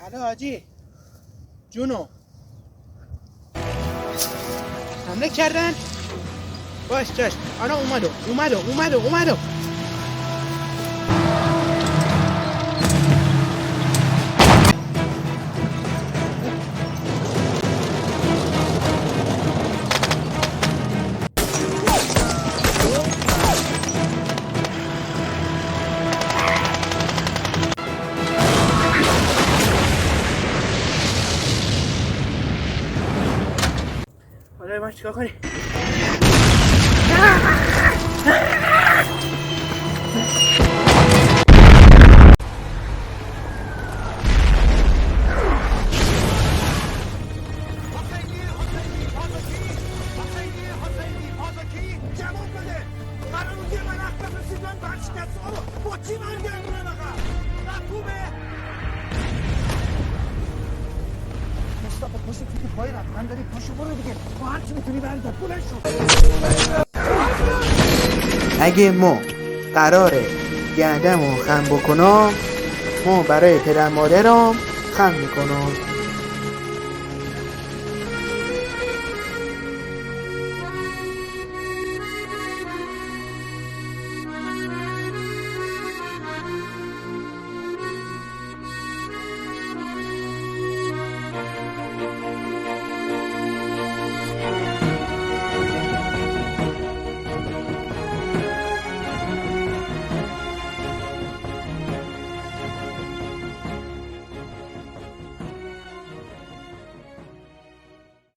الو حاجی جونو حمله کردن. باش آنا اومدو. حالا من چیکار کنی؟ اگه ما قراره گندمو خم بکنم، ما برای پدر مادرم خم میکنم.